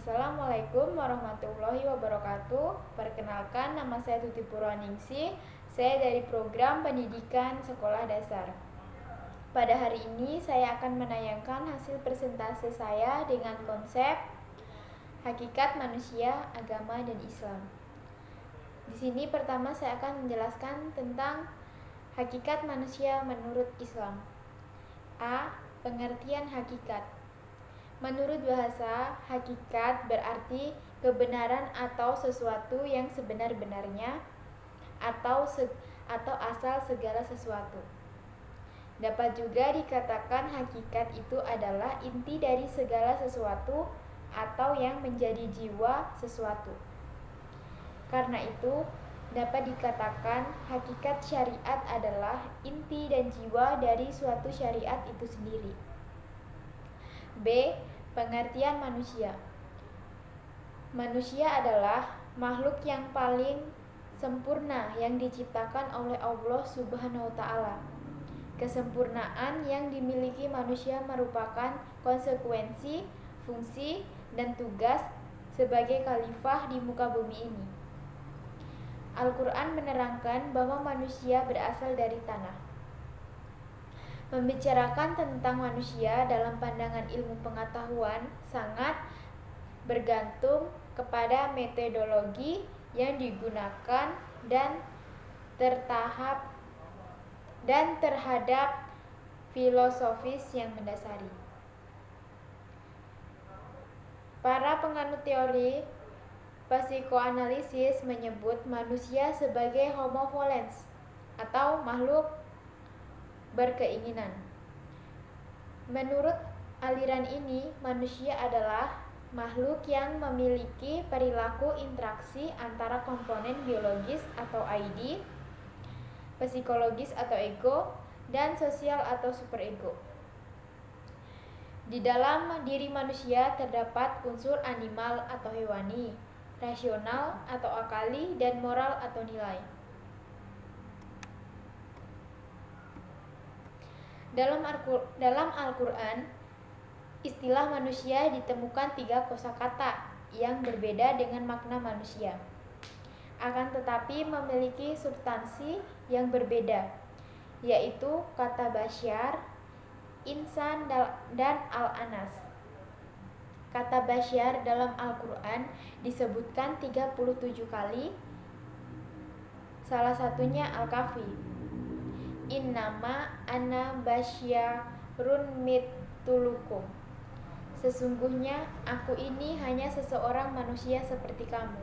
Assalamualaikum warahmatullahi wabarakatuh. Perkenalkan, nama saya Tuti Purwaningsih. Saya dari program pendidikan sekolah dasar. Pada hari ini saya akan menayangkan hasil presentase saya dengan konsep hakikat manusia, agama, dan Islam. Di sini pertama saya akan menjelaskan tentang hakikat manusia menurut Islam. A. Pengertian hakikat. Menurut bahasa, hakikat berarti kebenaran atau sesuatu yang sebenar-benarnya atau asal segala sesuatu. Dapat juga dikatakan hakikat itu adalah inti dari segala sesuatu atau yang menjadi jiwa sesuatu. Karena itu, dapat dikatakan hakikat syariat adalah inti dan jiwa dari suatu syariat itu sendiri. B. Pengertian manusia. Manusia adalah makhluk yang paling sempurna yang diciptakan oleh Allah Subhanahu wa Ta'ala. Kesempurnaan yang dimiliki manusia merupakan konsekuensi, fungsi, dan tugas sebagai khalifah di muka bumi ini. Al-Quran menerangkan bahwa manusia berasal dari tanah. Membicarakan tentang manusia dalam pandangan ilmu pengetahuan sangat bergantung kepada metodologi yang digunakan dan terhadap filosofis yang mendasari. Para penganut teori psikoanalisis menyebut manusia sebagai homo volens atau makhluk berkeinginan. Menurut aliran ini, manusia adalah makhluk yang memiliki perilaku interaksi antara komponen biologis atau ID, psikologis atau ego, dan sosial atau superego. Di dalam diri manusia terdapat unsur animal atau hewani, rasional atau akali, dan moral atau nilai. Dalam Al-Quran, istilah manusia ditemukan 3 kosakata yang berbeda dengan makna manusia. Akan tetapi memiliki substansi yang berbeda, yaitu kata basyar, insan, dan al-anas. Kata basyar dalam Al-Quran disebutkan 37 kali, salah satunya Al-Kahfi. Innama ana basyarun mitulukum. Sesungguhnya aku ini hanya seseorang manusia seperti kamu.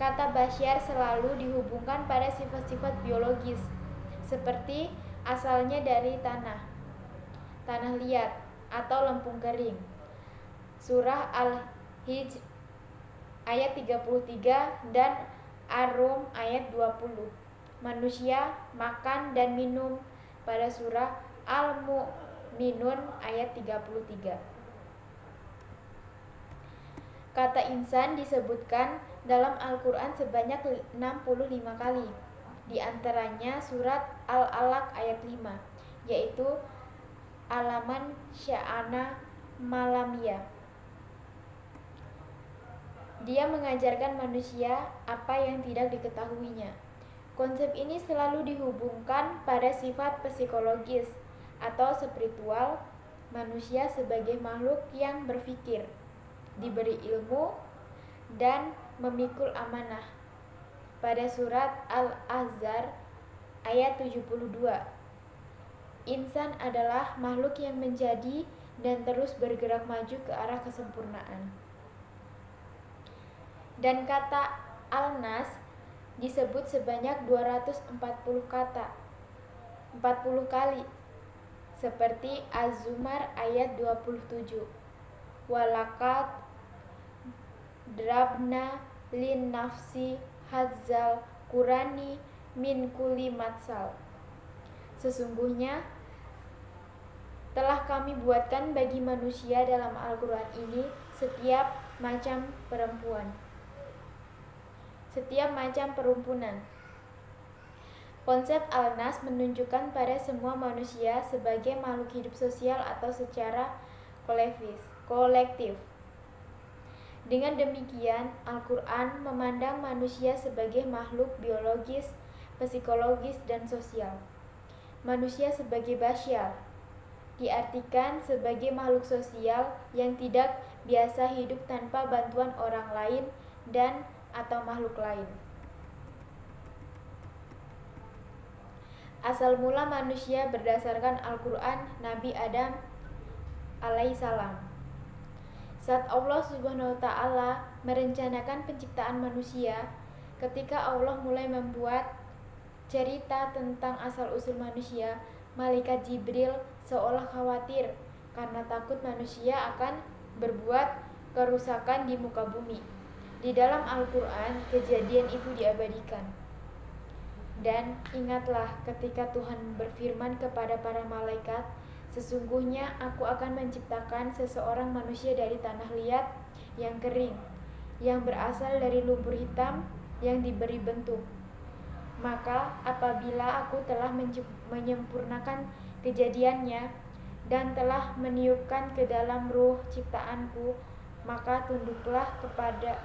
Kata basyar selalu dihubungkan pada sifat-sifat biologis, seperti asalnya dari tanah liat atau lempung kering. Surah Al-Hijr ayat 33 dan Ar-Rum ayat 20. Manusia makan dan minum pada surah Al-Mu'minun ayat 33. Kata insan disebutkan dalam Al-Quran sebanyak 65 kali. Di antaranya surat Al-Alaq ayat 5, yaitu alaman sya'ana malamiyah. Dia mengajarkan manusia apa yang tidak diketahuinya. Konsep ini selalu dihubungkan pada sifat psikologis atau spiritual manusia sebagai makhluk yang berpikir, diberi ilmu, dan memikul amanah. Pada surat Al-Ahzab ayat 72, insan adalah makhluk yang menjadi dan terus bergerak maju ke arah kesempurnaan. Dan kata al-nas disebut sebanyak 240 kali, seperti Az-Zumar ayat 27. Walaqad drabna lin nafsi hadzal qurani min kulli matsal. Sesungguhnya telah kami buatkan bagi manusia dalam Al-Quran ini setiap macam perumpunan. Konsep al-nas menunjukkan pada semua manusia sebagai makhluk hidup sosial atau secara kolektif. Dengan demikian, Al-Quran memandang manusia sebagai makhluk biologis, psikologis, dan sosial. Manusia sebagai basyar diartikan sebagai makhluk sosial yang tidak biasa hidup tanpa bantuan orang lain dan atau makhluk lain. Asal mula manusia berdasarkan Al-Quran Nabi Adam alaihissalam. Saat Allah Subhanahu wa Ta'ala merencanakan penciptaan manusia, ketika Allah mulai membuat cerita tentang asal-usul manusia, malaikat Jibril seolah khawatir karena takut manusia akan berbuat kerusakan di muka bumi. Di dalam Al-Quran, kejadian itu diabadikan. Dan ingatlah ketika Tuhan berfirman kepada para malaikat, sesungguhnya aku akan menciptakan seseorang manusia dari tanah liat yang kering, yang berasal dari lumpur hitam yang diberi bentuk. Maka apabila aku telah menyempurnakan kejadiannya dan telah meniupkan ke dalam ruh ciptaanku, maka tunduklah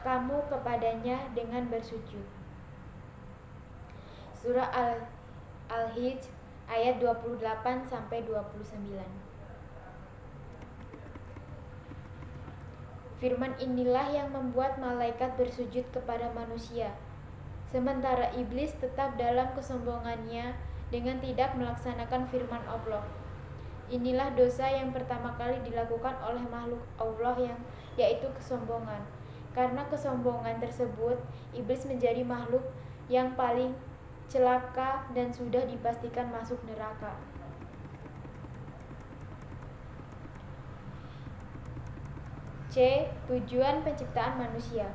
kamu kepadanya dengan bersujud. Surah Al-Hijr ayat 28-29. Firman inilah yang membuat malaikat bersujud kepada manusia, sementara iblis tetap dalam kesombongannya dengan tidak melaksanakan firman Allah. Inilah dosa yang pertama kali dilakukan oleh makhluk Allah yaitu kesombongan. Karena kesombongan tersebut, iblis menjadi makhluk yang paling celaka dan sudah dipastikan masuk neraka. C. Tujuan penciptaan manusia.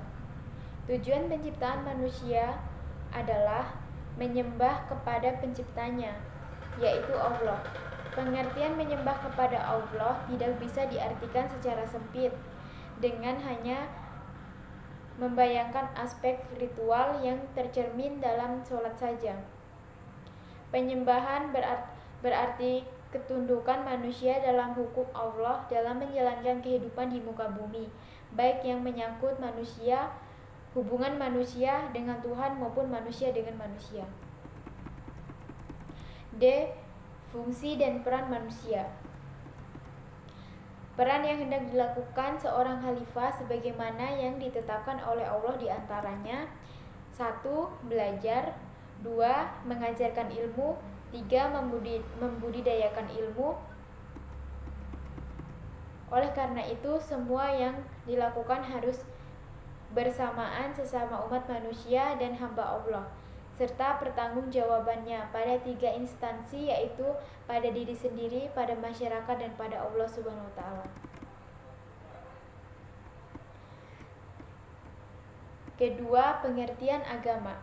Tujuan penciptaan manusia adalah menyembah kepada penciptanya, yaitu Allah. Pengertian menyembah kepada Allah tidak bisa diartikan secara sempit dengan hanya membayangkan aspek ritual yang tercermin dalam sholat saja. Penyembahan berarti ketundukan manusia dalam hukum Allah dalam menjalankan kehidupan di muka bumi, baik yang menyangkut manusia, hubungan manusia dengan Tuhan maupun manusia dengan manusia. D. Fungsi dan peran manusia. Peran yang hendak dilakukan seorang khalifah sebagaimana yang ditetapkan oleh Allah diantaranya: 1. Belajar, 2. Mengajarkan ilmu, 3. Membudidayakan ilmu. Oleh karena itu, semua yang dilakukan harus bersamaan sesama umat manusia dan hamba Allah, serta pertanggungjawabannya pada 3 instansi, yaitu pada diri sendiri, pada masyarakat, dan pada Allah Subhanahu wa Ta'ala. Kedua, pengertian agama.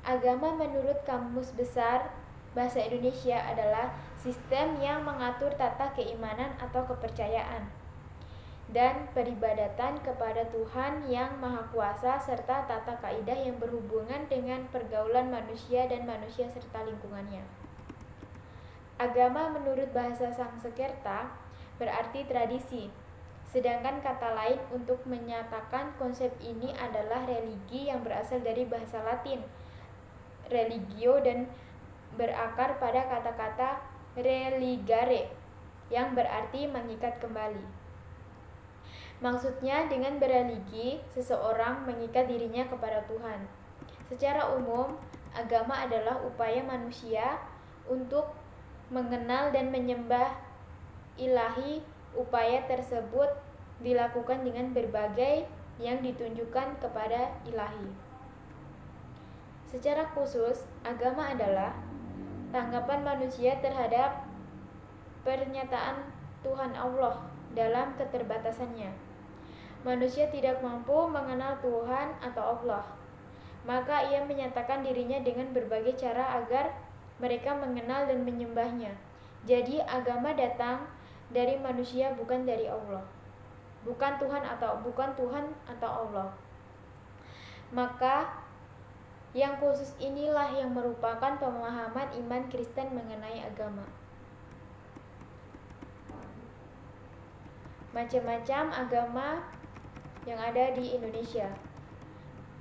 Agama menurut Kamus Besar Bahasa Indonesia adalah sistem yang mengatur tata keimanan atau kepercayaan dan peribadatan kepada Tuhan yang Maha Kuasa serta tata kaidah yang berhubungan dengan pergaulan manusia dan manusia serta lingkungannya. Agama menurut bahasa Sanskerta berarti tradisi, sedangkan kata lain untuk menyatakan konsep ini adalah religi yang berasal dari bahasa Latin religio dan berakar pada kata-kata religare yang berarti mengikat kembali. Maksudnya dengan bereligi, seseorang mengikat dirinya kepada Tuhan. Secara umum, agama adalah upaya manusia untuk mengenal dan menyembah ilahi. Upaya tersebut dilakukan dengan berbagai yang ditunjukkan kepada ilahi. Secara khusus, agama adalah tanggapan manusia terhadap pernyataan Tuhan Allah dalam keterbatasannya. Manusia tidak mampu mengenal Tuhan atau Allah, maka ia menyatakan dirinya dengan berbagai cara agar mereka mengenal dan menyembahnya. Jadi agama datang dari manusia, bukan dari Allah, bukan Tuhan atau Allah. Maka yang khusus inilah yang merupakan pemahaman iman Kristen mengenai agama. Macam-macam agama yang ada di Indonesia.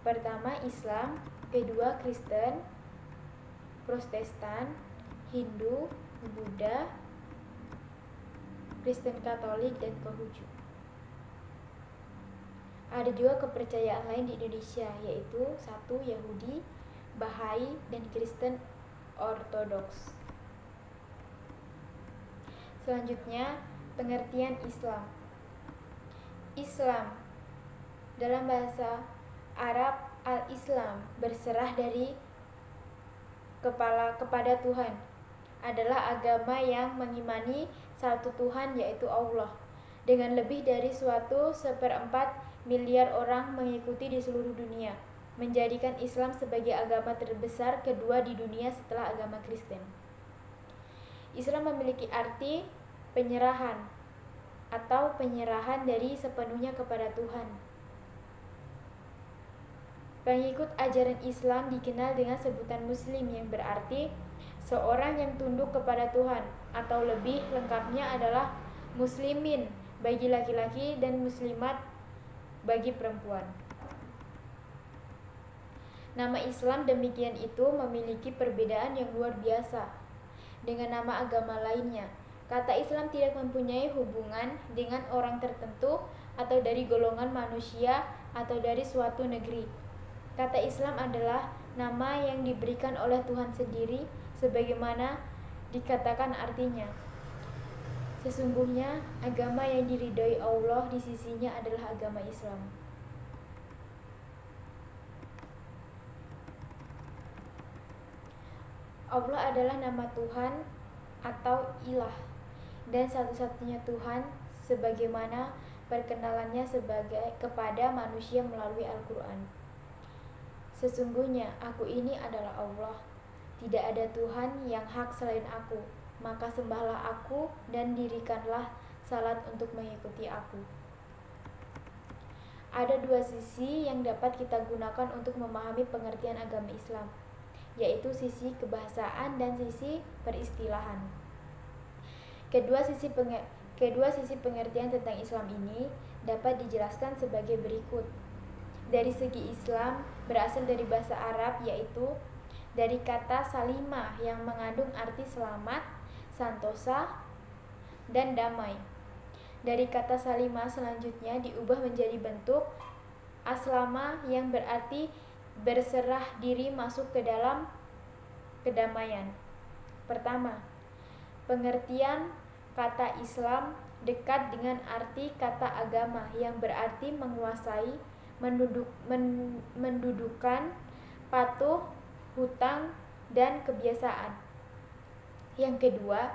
Pertama Islam, kedua Kristen, Protestan, Hindu, Buddha, Kristen Katolik, dan Konghucu. Ada juga kepercayaan lain di Indonesia, yaitu 1. Yahudi, Bahai, dan Kristen Ortodoks. Selanjutnya, pengertian Islam. Islam dalam bahasa Arab al-Islam, berserah dari kepala kepada Tuhan, adalah agama yang mengimani satu Tuhan, yaitu Allah, dengan lebih dari 1/4 miliar orang mengikuti di seluruh dunia, menjadikan Islam sebagai agama terbesar kedua di dunia setelah agama Kristen. Islam memiliki arti penyerahan atau penyerahan dari sepenuhnya kepada Tuhan. Pengikut ajaran Islam dikenal dengan sebutan Muslim, yang berarti seorang yang tunduk kepada Tuhan, atau lebih lengkapnya adalah Muslimin bagi laki-laki dan Muslimat bagi perempuan. Nama Islam demikian itu memiliki perbedaan yang luar biasa dengan nama agama lainnya. Kata Islam tidak mempunyai hubungan dengan orang tertentu atau dari golongan manusia atau dari suatu negeri. Kata Islam adalah nama yang diberikan oleh Tuhan sendiri, sebagaimana dikatakan artinya. Sesungguhnya agama yang diridhoi Allah di sisinya adalah agama Islam. Allah adalah nama Tuhan atau ilah, dan satu-satunya Tuhan, sebagaimana perkenalannya kepada manusia melalui Al-Quran. Sesungguhnya aku ini adalah Allah, tidak ada Tuhan yang hak selain aku, maka sembahlah aku dan dirikanlah salat untuk mengikuti aku. Ada dua sisi yang dapat kita gunakan untuk memahami pengertian agama Islam, yaitu sisi kebahasaan dan sisi peristilahan. Kedua sisi pengertian tentang Islam ini dapat dijelaskan sebagai berikut. Dari segi Islam berasal dari bahasa Arab, yaitu dari kata salimah yang mengandung arti selamat, santosa, dan damai. Dari kata salimah selanjutnya diubah menjadi bentuk aslama yang berarti berserah diri masuk ke dalam kedamaian. Pertama, pengertian kata Islam dekat dengan arti kata agama yang berarti menguasai, mendudukan, patuh, hutang, dan kebiasaan. Yang kedua,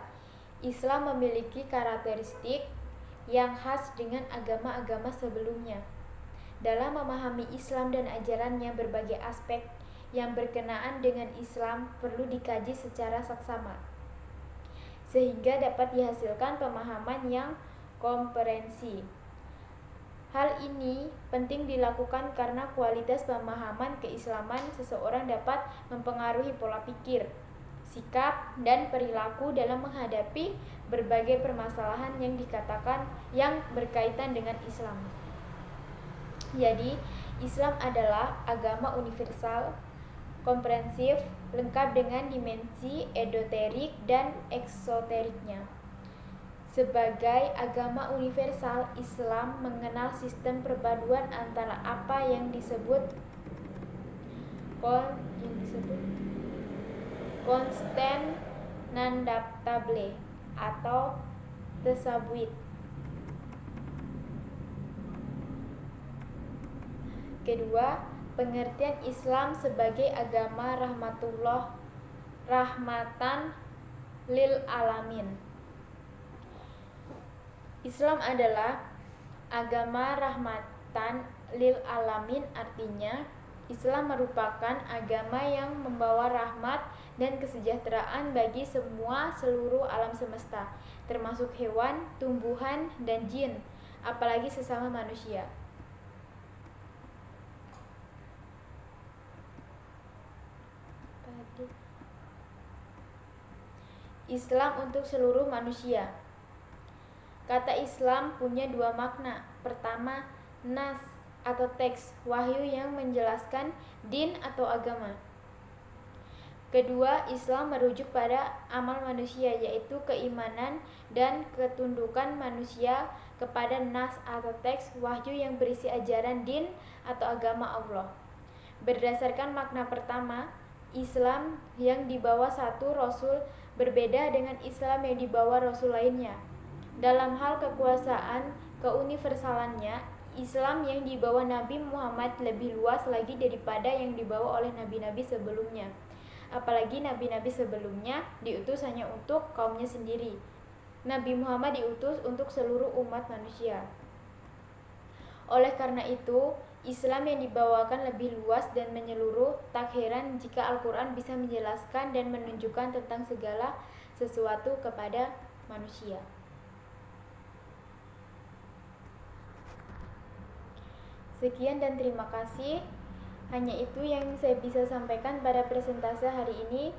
Islam memiliki karakteristik yang khas dengan agama-agama sebelumnya. Dalam memahami Islam dan ajarannya, berbagai aspek yang berkenaan dengan Islam perlu dikaji secara saksama, sehingga dapat dihasilkan pemahaman yang komprehensi. Hal ini penting dilakukan karena kualitas pemahaman keislaman seseorang dapat mempengaruhi pola pikir, sikap, dan perilaku dalam menghadapi berbagai permasalahan yang berkaitan dengan Islam. Jadi, Islam adalah agama universal, komprehensif, lengkap dengan dimensi esoterik dan eksoteriknya. Sebagai agama universal, Islam mengenal sistem perpaduan antara apa yang disebut constant non-adaptable atau tasawwuf. Kedua, pengertian Islam sebagai agama rahmatan lil alamin. Islam adalah agama rahmatan lil alamin, artinya Islam merupakan agama yang membawa rahmat dan kesejahteraan bagi seluruh alam semesta, termasuk hewan, tumbuhan, dan jin, apalagi sesama manusia. Islam untuk seluruh manusia. Kata Islam punya dua makna. Pertama, nas atau teks wahyu yang menjelaskan din atau agama. Kedua, Islam merujuk pada amal manusia, yaitu keimanan dan ketundukan manusia kepada nas atau teks wahyu yang berisi ajaran din atau agama Allah. Berdasarkan makna pertama, Islam yang dibawa satu Rasul berbeda dengan Islam yang dibawa Rasul lainnya. Dalam hal kekuasaan keuniversalannya, Islam yang dibawa Nabi Muhammad lebih luas lagi daripada yang dibawa oleh nabi-nabi sebelumnya. Apalagi nabi-nabi sebelumnya diutus hanya untuk kaumnya sendiri. Nabi Muhammad diutus untuk seluruh umat manusia. Oleh karena itu, Islam yang dibawakan lebih luas dan menyeluruh. Tak heran jika Al-Quran bisa menjelaskan dan menunjukkan tentang segala sesuatu kepada manusia. Sekian dan terima kasih. Hanya itu yang saya bisa sampaikan pada presentase hari ini.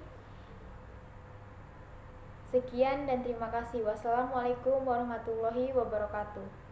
Sekian dan terima kasih. Wassalamualaikum warahmatullahi wabarakatuh.